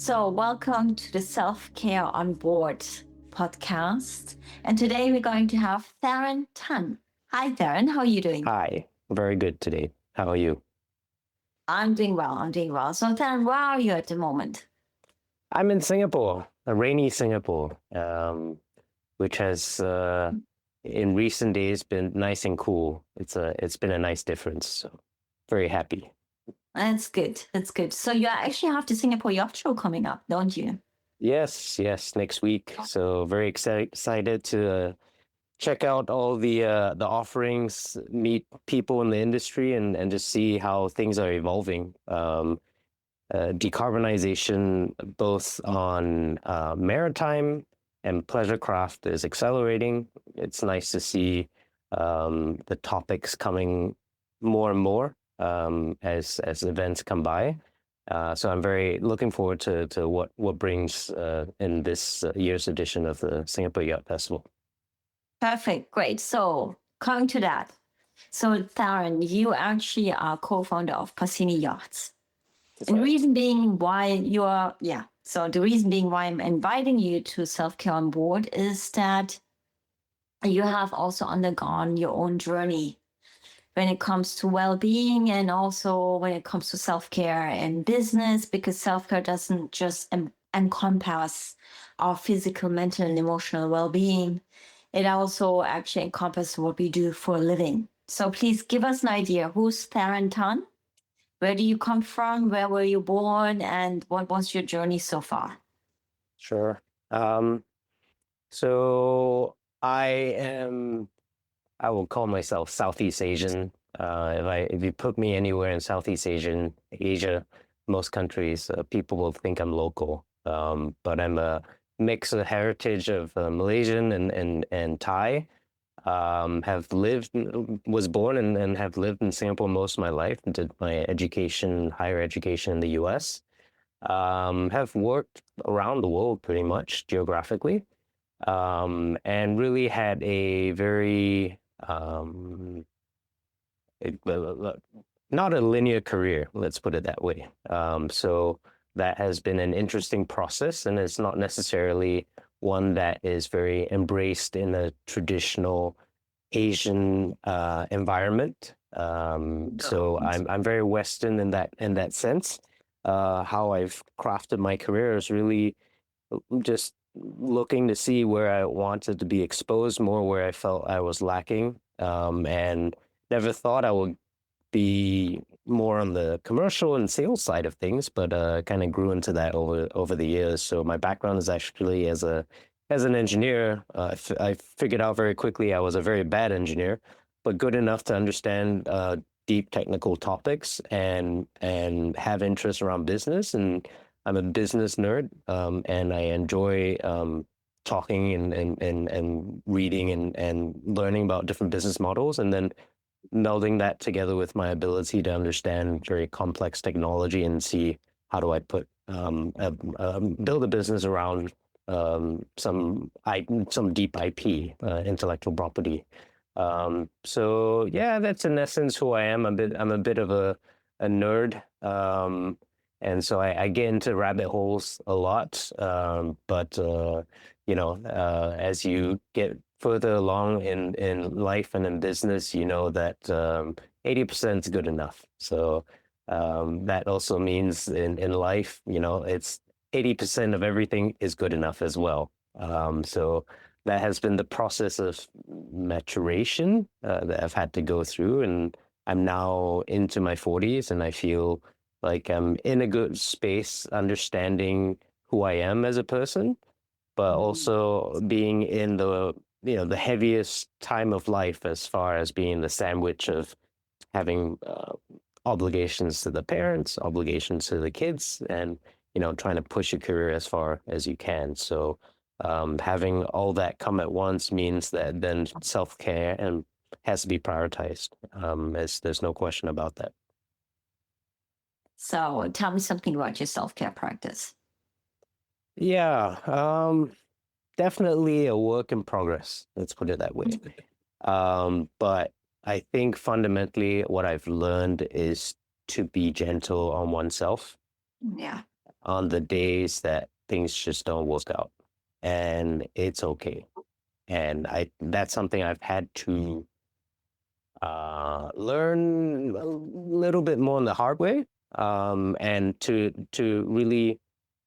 So, welcome to the Self-Care Onboard Podcast. And today we're going to have Tharin Tan. Hi, Tharin. How are you doing? Hi, very good today. How are you? I'm doing well. So, Tharin, where are you at the moment? I'm in Singapore, a rainy Singapore, which has in recent days been nice and cool. It's been a nice difference. So very happy. That's good. That's good. So, you actually have the Singapore Yacht Show coming up, don't you? Yes, next week. So very excited to check out all the offerings, meet people in the industry, and just see how things are evolving. Decarbonization, both on maritime and pleasure craft, is accelerating. It's nice to see the topics coming more and more as events come by. So I'm very looking forward to what brings in this year's edition of the Singapore Yacht Festival. Perfect. Great. So, coming to that. So, Tharin, you actually are co-founder of Pasini Yachts. And reason being why so the reason being why I'm inviting you to Self-Care on Board is that you have also undergone your own journey when it comes to well-being and also when it comes to self-care and business, because self-care doesn't just encompass our physical, mental, and emotional well-being. It also actually encompasses what we do for a living. So please give us an idea. Who's Tharin Tan? Where do you come from? Where were you born? And what was your journey so far? Sure. So I will call myself Southeast Asian. If you put me anywhere in Southeast Asia, most countries, people will think I'm local. But I'm a mix of heritage of Malaysian and Thai. Was born and have lived in Singapore most of my life. Did my higher education in the U.S. Have worked around the world pretty much geographically, and really had a very not a linear career, let's put it that way. So that has been an interesting process, and it's not necessarily one that is very embraced in a traditional Asian environment. So I'm very Western in that sense. How I've crafted my career is really just looking to see where I wanted to be exposed more, where I felt I was lacking, and never thought I would be more on the commercial and sales side of things, but kind of grew into that over the years. So my background is actually as an engineer. I figured out very quickly I was a very bad engineer, but good enough to understand deep technical topics and have interest around business. And I'm a business nerd, and I enjoy talking and reading and learning about different business models, and then melding that together with my ability to understand very complex technology and see how do I build a business around some deep IP, intellectual property. So yeah, that's in essence who I am. I'm a bit of a nerd. And so I get into rabbit holes a lot. But as you get further along in life and in business, you know that 80% is good enough. So that also means in life, it's 80% of everything is good enough as well. So that has been the process of maturation that I've had to go through. And I'm now into my 40s, and I feel like I'm in a good space, understanding who I am as a person, but also being in the heaviest time of life, as far as being the sandwich of having obligations to the parents, obligations to the kids, and trying to push your career as far as you can. So having all that come at once means that then self-care and has to be prioritized. As there's no question about that. So tell me something about your self-care practice. Yeah, definitely a work in progress. Let's put it that way. But I think fundamentally what I've learned is to be gentle on oneself. Yeah. on the days that things just don't work out, and it's okay. And that's something I've had to learn a little bit more in the hard way, and to really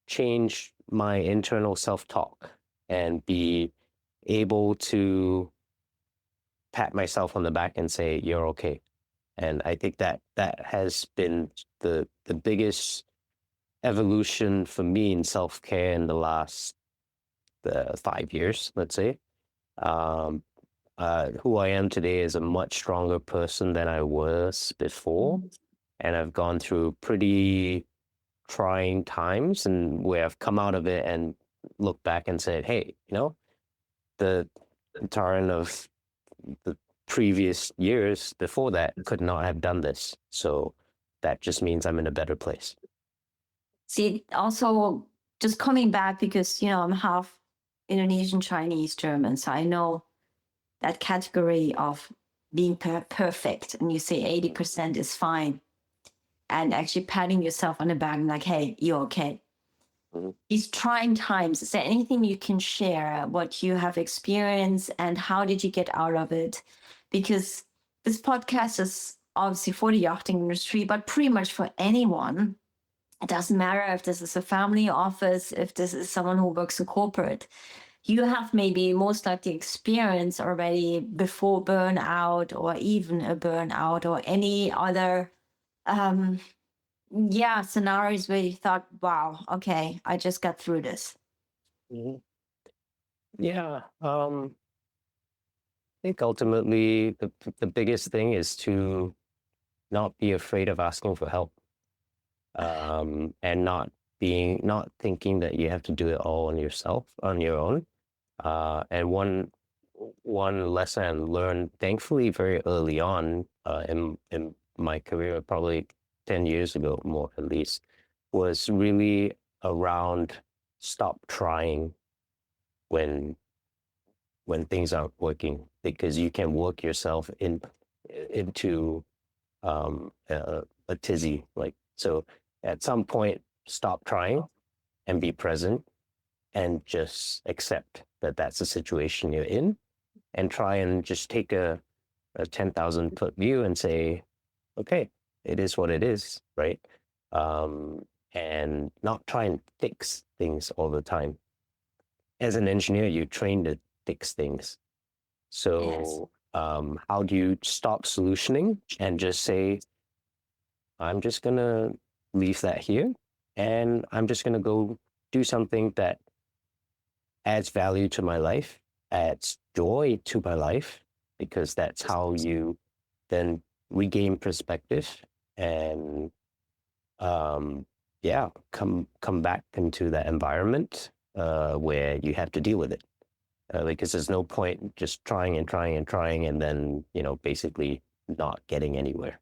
change my internal self-talk and be able to pat myself on the back and say, you're okay. And I think that has been the biggest evolution for me in self-care in the last 5 years, let's say. Um, who I am today is a much stronger person than I was before. And I've gone through pretty trying times, and where I've come out of it and looked back and said, hey, the Tharin of the previous years before that could not have done this. So that just means I'm in a better place. See, also just coming back because, I'm half Indonesian, Chinese, German. So I know that category of being perfect. And you say 80% is fine. And actually patting yourself on the back and like, hey, you're okay. Mm-hmm. These trying times, is there anything you can share what you have experienced and how did you get out of it? Because this podcast is obviously for the yachting industry, but pretty much for anyone. It doesn't matter if this is a family office, if this is someone who works in corporate. You have maybe most likely experience already before burnout or even a burnout or any other scenarios where you thought, wow, okay, I just got through this. Mm-hmm. Yeah. I think ultimately the biggest thing is to not be afraid of asking for help, and not thinking that you have to do it all on your own. And one lesson I learned, thankfully, very early on in my career, probably 10 years ago, more at least, was really around stop trying when things aren't working, because you can work yourself into a tizzy. Like, so at some point, stop trying and be present and just accept that that's the situation you're in, and try and just take a 10,000 foot view and say, okay, it is what it is, right? And not try and fix things all the time. As an engineer, you train to fix things. So how do you stop solutioning and just say, I'm just going to leave that here, and I'm just going to go do something that adds value to my life, adds joy to my life, because that's how you then regain perspective and come back into that environment where you have to deal with it. Because there's no point just trying and trying and trying and then, basically not getting anywhere.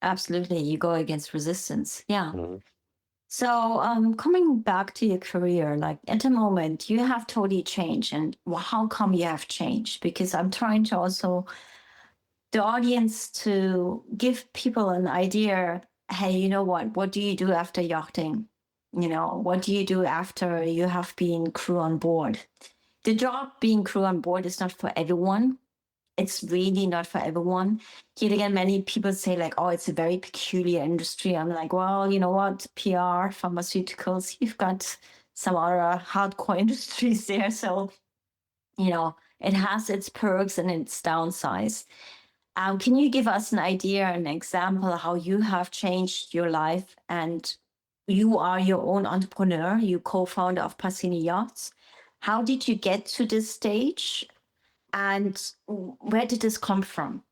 Absolutely. You go against resistance. Yeah. Mm-hmm. So coming back to your career, like at the moment, you have totally changed. And how come you have changed? Because I'm trying to also the audience to give people an idea. Hey, you know what do you do after yachting? What do you do after you have been crew on board? The job being crew on board is not for everyone. It's really not for everyone. Yet again, many people say like, oh, it's a very peculiar industry. I'm like, well, you know what? PR, pharmaceuticals, you've got some other hardcore industries there. So, it has its perks and its downsides. Can you give us an idea, an example how you have changed your life? And you are your own entrepreneur, you co-founder of Pasini Yachts. How did you get to this stage? And where did this come from?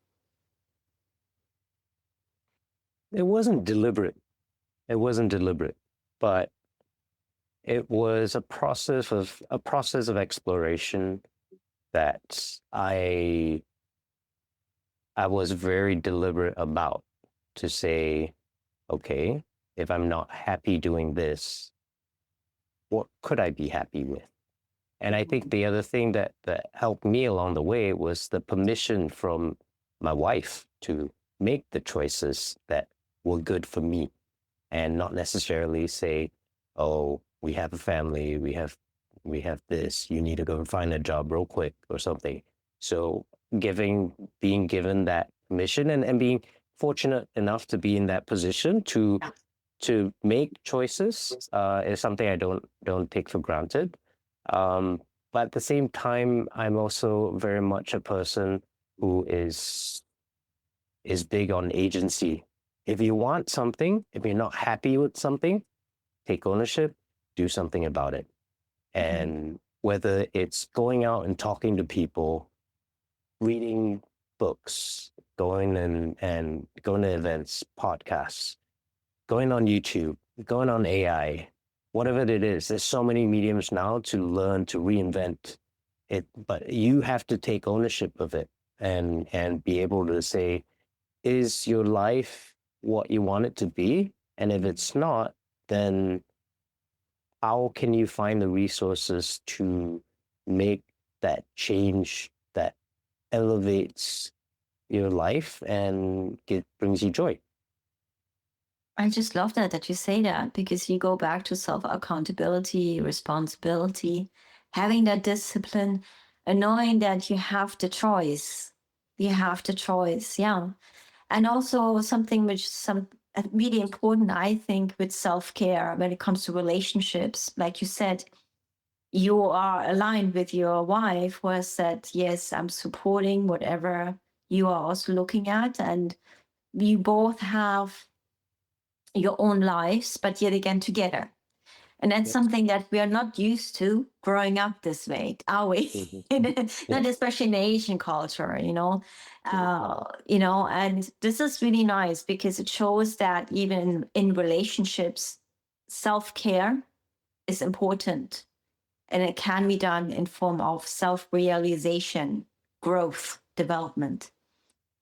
It wasn't deliberate. But it was a process of exploration that I was very deliberate about, to say, okay, if I'm not happy doing this, what could I be happy with? And I think the other thing that helped me along the way was the permission from my wife to make the choices that were good for me, and not necessarily say, oh, we have a family, we have this, you need to go and find a job real quick or something. So being given that mission and being fortunate enough to be in that position to make choices is something I don't take for granted. But at the same time, I'm also very much a person who is big on agency. If you want something, if you're not happy with something, take ownership, do something about it. And whether it's going out and talking to people, reading books, going and going to events, podcasts, going on YouTube, going on AI, whatever it is, there's so many mediums now to learn to reinvent it, but you have to take ownership of it and be able to say, is your life what you want it to be? And if it's not, then how can you find the resources to make that change that elevates your life and brings you joy? I just love that you say that, because you go back to self accountability, responsibility, having that discipline, and knowing that you have the choice. You have the choice, yeah. And also something which really important, I think, with self care when it comes to relationships. Like you said, you are aligned with your wife who has said, yes, I'm supporting whatever you are also looking at, and you both have your own lives, but yet again together. And that's something that we are not used to growing up this way, are we? Not especially in Asian culture, and this is really nice because it shows that even in relationships, self-care is important, and it can be done in form of self-realization, growth, development.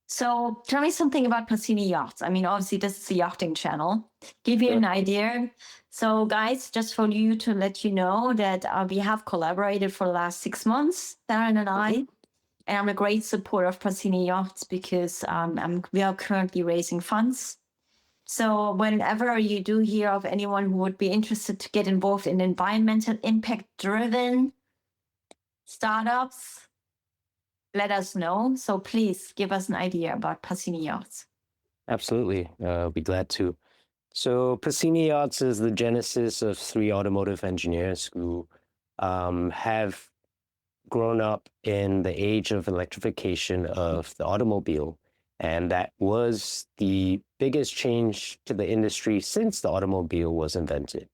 So tell me something about Pasini Yachts. I mean, obviously, this is a yachting channel. Give you an idea. So, guys, just for you to let you know that we have collaborated for the last 6 months, Tharin and I. And I'm a great supporter of Pasini Yachts because we are currently raising funds. So whenever you do hear of anyone who would be interested to get involved in environmental impact-driven startups, let us know. So please give us an idea about Pasini Yachts. Absolutely. I'll be glad to. So Pasini Yachts is the genesis of 3 automotive engineers who have grown up in the age of electrification of the automobile. And that was the biggest change to the industry since the automobile was invented.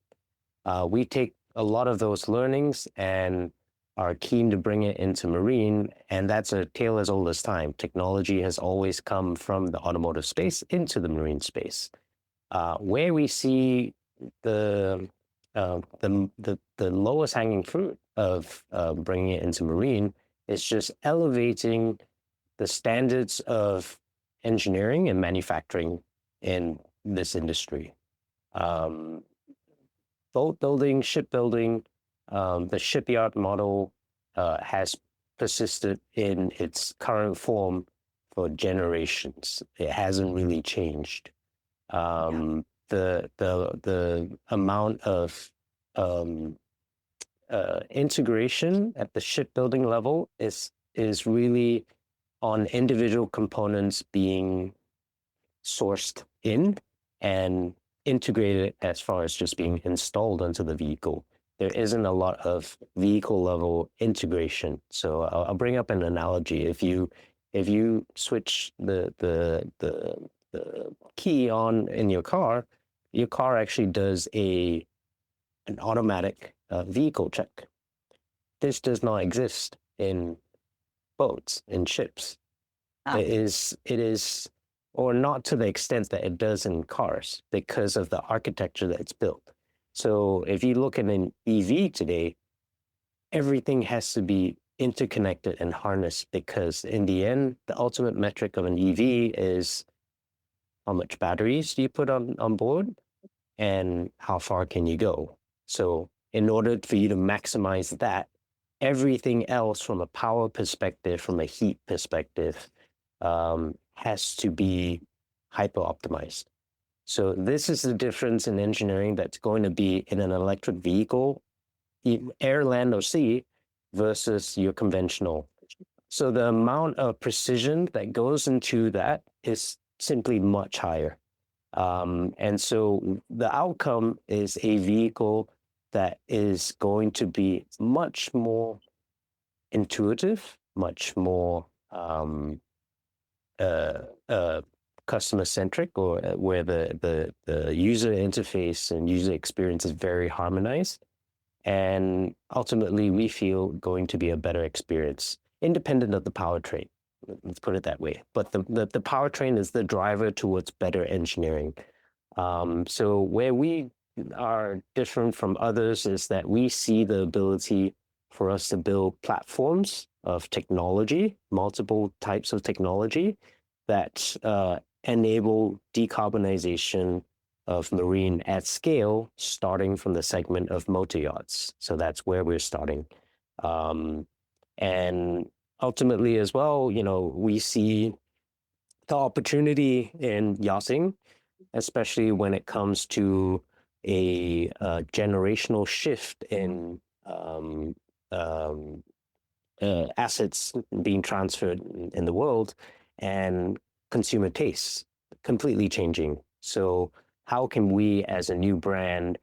We take a lot of those learnings and are keen to bring it into marine, and that's a tale as old as time. Technology has always come from the automotive space into the marine space. Where we see the lowest hanging fruit of bringing it into marine is just elevating the standards of engineering and manufacturing in this industry. Boat building, shipbuilding, the shipyard model has persisted in its current form for generations. It hasn't really changed. The amount of integration at the shipbuilding level is really on individual components being sourced in and integrated as far as just being installed onto the vehicle. There isn't a lot of vehicle level integration. So I'll bring up an analogy. If you switch the key on in your car actually does an automatic vehicle check. This does not exist in boats, in ships. It is, or not to the extent that it does in cars because of the architecture that it's built. So if you look at an EV today, everything has to be interconnected and harnessed because in the end, the ultimate metric of an EV is how much batteries do you put on board and how far can you go. So in order for you to maximize that, everything else from a power perspective, from a heat perspective, has to be hyper optimized. So this is the difference in engineering that's going to be in an electric vehicle, air, land, or sea, versus your conventional. So the amount of precision that goes into that is simply much higher. And so the outcome is a vehicle that is going to be much more intuitive, much more customer centric, or where the user interface and user experience is very harmonized. And ultimately, we feel going to be a better experience, independent of the powertrain. Let's put it that way. But the powertrain is the driver towards better engineering. So where we are different from others is that we see the ability for us to build platforms of technology, multiple types of technology that enable decarbonization of marine at scale, starting from the segment of motor yachts. So that's where we're starting. And ultimately as well, we see the opportunity in yachting, especially when it comes to a generational shift in assets being transferred in the world, and consumer tastes completely changing. So how can we, as a new brand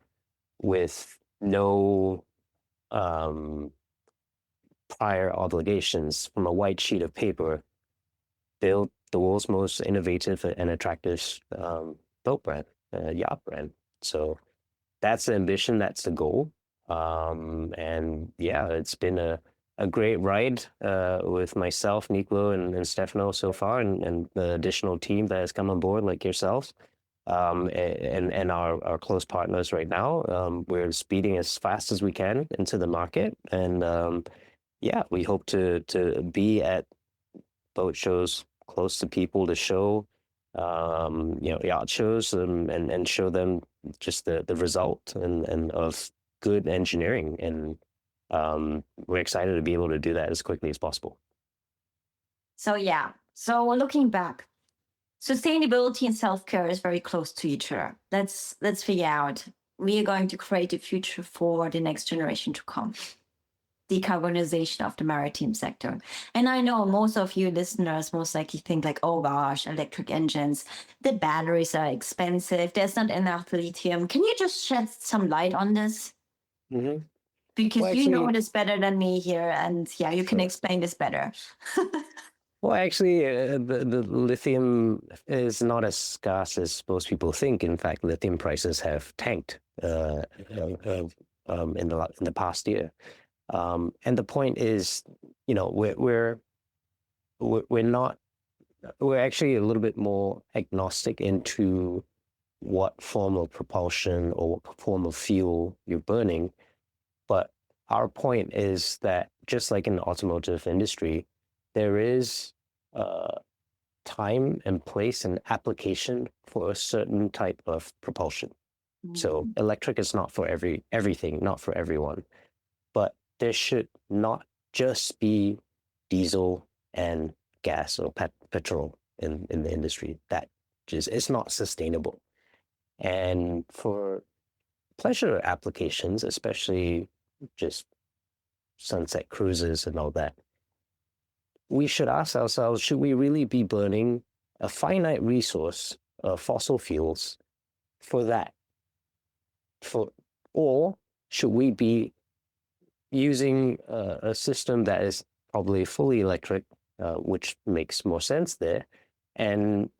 with no prior obligations, from a white sheet of paper, build the world's most innovative and attractive boat brand, yacht brand? So that's the ambition, that's the goal. And yeah, it's been a great ride with myself, Niklo, and Stefano so far, and the additional team that has come on board, like yourselves, and our close partners right now. We're speeding as fast as we can into the market, and yeah, we hope to be at boat shows close to people, to show yacht shows, and show them just the result and of good engineering. And we're excited to be able to do that as quickly as possible. So yeah, so looking back, sustainability and self-care is very close to each other. Let's figure out, we are going to create a future for the next generation to come. Decarbonization of the maritime sector. And I know most of you listeners most likely think like, oh gosh, electric engines, the batteries are expensive, there's not enough lithium. Can you just shed some light on this? Mm-hmm. Because Well, you know actually, this better than me here, and yeah, you can sure. explain this better. Well, actually, the lithium is not as scarce as most people think. In fact, lithium prices have tanked in the past year. And the point is, we're not, we're actually a little bit more agnostic into what form of propulsion or what form of fuel you're burning. But our point is that just like in the automotive industry, there is time and place and application for a certain type of propulsion. So electric is not for everything, not for everyone. But there should not just be diesel and gas or petrol in the industry. That just, it's not sustainable. And for pleasure applications, especially just sunset cruises and all that, we should ask ourselves, should we really be burning a finite resource of fossil fuels for that? Or should we be using a system that is probably fully electric, which makes more sense there, and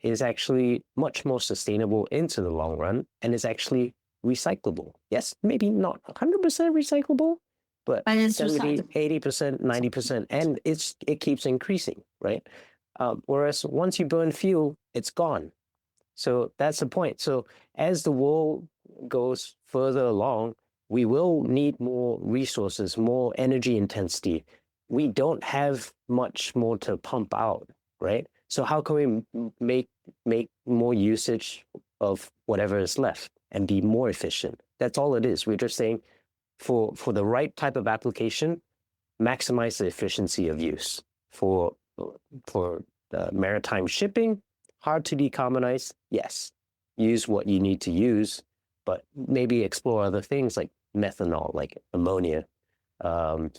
is actually much more sustainable into the long run, and is actually recyclable? Yes, maybe not 100% recyclable, but 70, 80%, 90%, and it keeps increasing, right? Whereas once you burn fuel, it's gone. So that's the point. So as the world goes further along, we will need more resources, more energy intensity. We don't have much more to pump out, right? So how can we make more usage of whatever is left and be more efficient? That's all it is. We're just saying, for the right type of application, maximize the efficiency of use. For maritime shipping, hard to decarbonize, yes. use what you need to use, but maybe explore other things like methanol, like ammonia,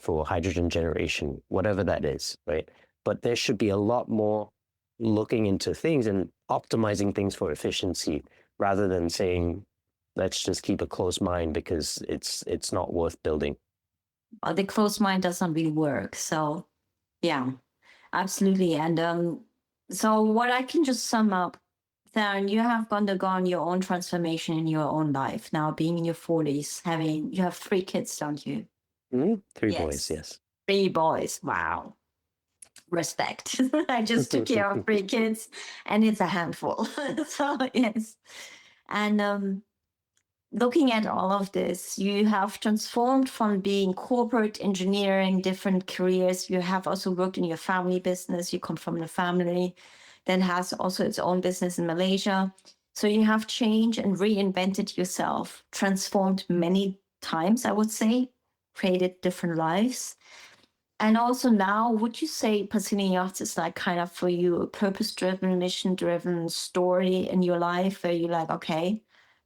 for hydrogen generation, whatever that is, right? But there should be a lot more looking into things and optimizing things for efficiency rather than saying, let's just keep a close mind because it's not worth building. The closed mind doesn't really work. So yeah, absolutely. And so what I can just sum up, Tharin, you have undergone your own transformation in your own life. Now being in your 40s, you have 3 kids, don't you? Mm-hmm. Three boys, Yes. yes. 3 boys. Wow. Respect. I just took care of 3 kids and it's a handful. So yes. And looking at all of this, you have transformed from being corporate engineering, different careers. You have also worked in your family business. You come from a family that has also its own business in Malaysia. So you have changed and reinvented yourself, transformed many times, I would say, created different lives. And also now, would you say Pasini Yachts is like kind of for you a purpose-driven, mission-driven story in your life where you're like, okay,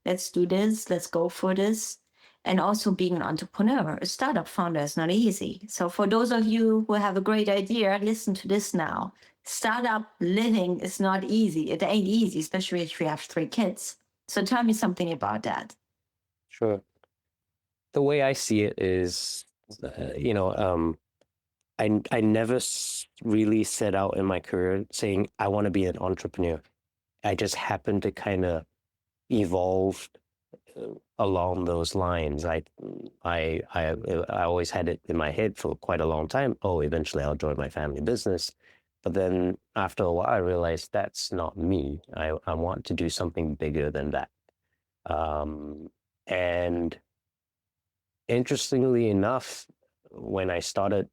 let's do this, let's go for this. And also being an entrepreneur, a startup founder is not easy. So for those of you who have a great idea, listen to this now. Startup living is not easy. It ain't easy, especially if you have 3 kids. So tell me something about that. Sure. The way I see it is, I never really set out in my career saying I want to be an entrepreneur. I just happened to kind of evolve along those lines. I always had it in my head for quite a long time. Oh, eventually I'll join my family business. But then after a while, I realized that's not me. I want to do something bigger than that. And interestingly enough, when I started,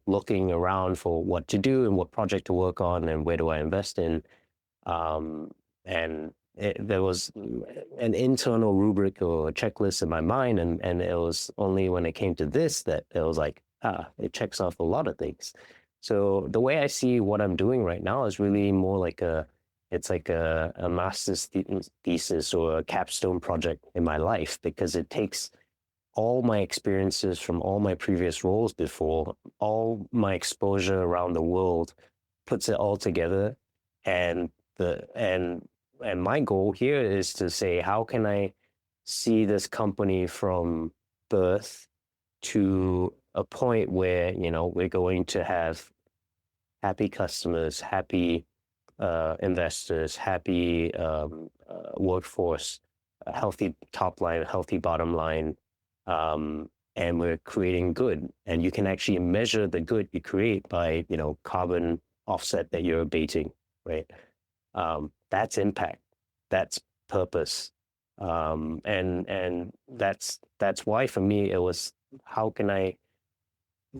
looking around for what to do and what project to work on and where do I invest in, and there was an internal rubric or a checklist in my mind, and it was only when it came to this that it was like, it checks off a lot of things. So the way I see what I'm doing right now is really more like it's like a master's thesis or a capstone project in my life, because it takes all my experiences from all my previous roles before, all my exposure around the world, puts it all together. And and my goal here is to say, how can I see this company from birth to a point where, we're going to have happy customers, happy investors, happy workforce, a healthy top line, a healthy bottom line, and we're creating good. And you can actually measure the good you create by, carbon offset that you're abating, right? That's impact, that's purpose, and that's why for me it was, how can I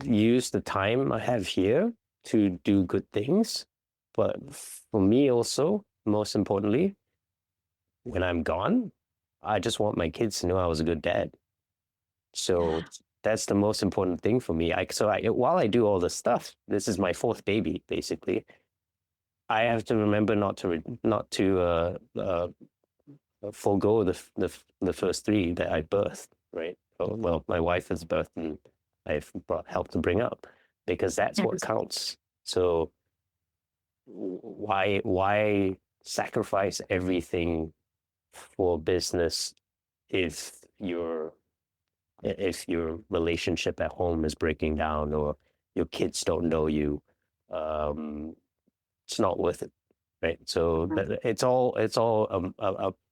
use the time I have here to do good things? But for me also, most importantly, when I'm gone, I just want my kids to know I was a good dad. So that's the most important thing for me. While I do all this stuff, this is my 4th baby, basically. I have to remember not to forego the first 3 that I birthed, right? Well, my wife has birthed and I've helped to bring up, because that's what counts. So why sacrifice everything for business if your relationship at home is breaking down or your kids don't know you? It's not worth it, right? So it's all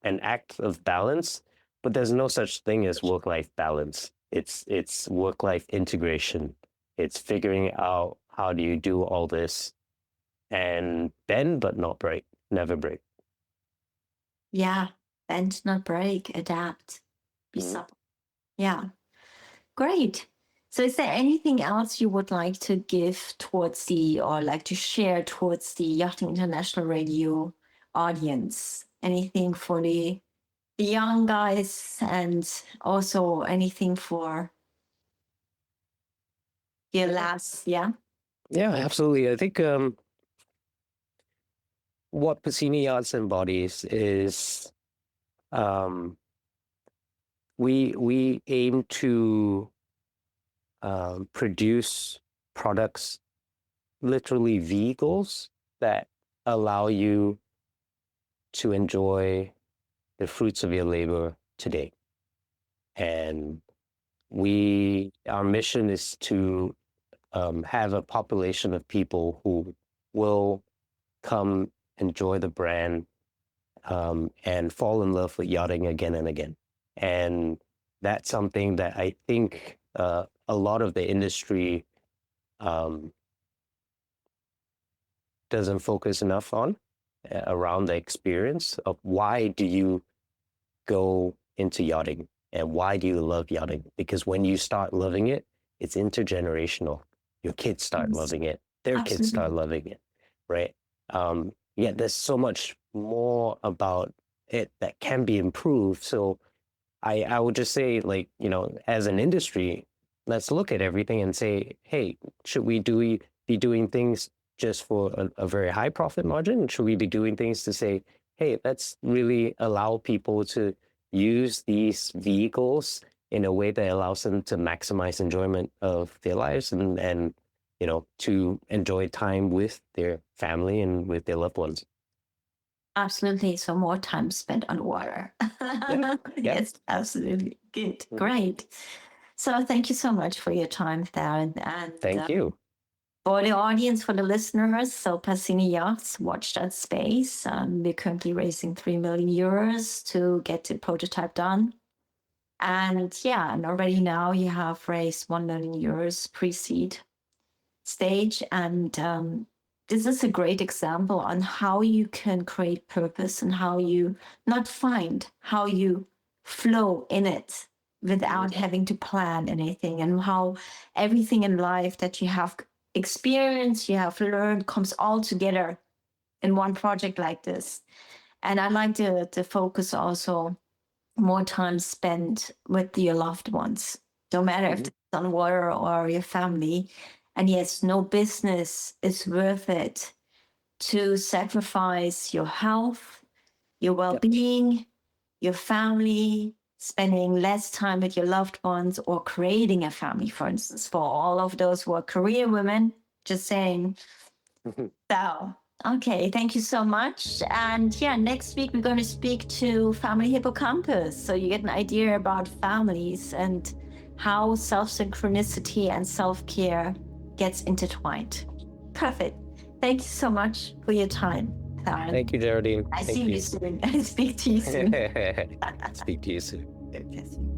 an act of balance, but there's no such thing as work-life balance. It's work-life integration. It's figuring out how do you do all this and bend but not break, never break. Yeah. Bend, not break, adapt, be supple. Yeah. Great. So is there anything else you would like to give towards or like to share towards the Yachting International Radio audience? Anything for the young guys, and also anything for your last, yeah? Yeah, absolutely. I think what Pasini Yachts embodies is um, we aim to produce products, literally vehicles that allow you to enjoy the fruits of your labor today. And our mission is to have a population of people who will come enjoy the brand and fall in love with yachting again and again. And that's something that I think a lot of the industry doesn't focus enough on around the experience of why do you go into yachting and why do you love yachting? Because when you start loving it, it's intergenerational. Your kids start loving it. Their kids start loving it, right? Yeah, there's so much more about it that can be improved. So I would just say, like, as an industry, let's look at everything and say, hey, should we be doing things just for a very high profit margin? Should we be doing things to say, hey, let's really allow people to use these vehicles in a way that allows them to maximize enjoyment of their lives and to enjoy time with their family and with their loved ones. Absolutely. So more time spent on water. Yeah. Yes, absolutely. Good. Great. So thank you so much for your time, Tharin. And Thank you. for the audience, for the listeners, so Pasini Yachts, watch that space. We're currently raising 3 million euros to get the prototype done. And and already now you have raised 1 million euros pre-seed stage. And this is a great example on how you can create purpose and how you how you flow in it without having to plan anything, and how everything in life that you have experienced, you have learned, comes all together in one project like this. And I like to focus also more time spent with your loved ones, no matter if it's on water or your family. And yes, no business is worth it to sacrifice your health, your well-being, your family, spending less time with your loved ones, or creating a family, for instance, for all of those who are career women, just saying. So, okay, thank you so much. And next week we're going to speak to Family Hippocampus. So you get an idea about families and how self-synchronicity and self-care gets intertwined. Perfect. Thank you so much for your time, Tharin. Thank you, Geraldine. I see you soon. I speak to you soon. Speak to you soon.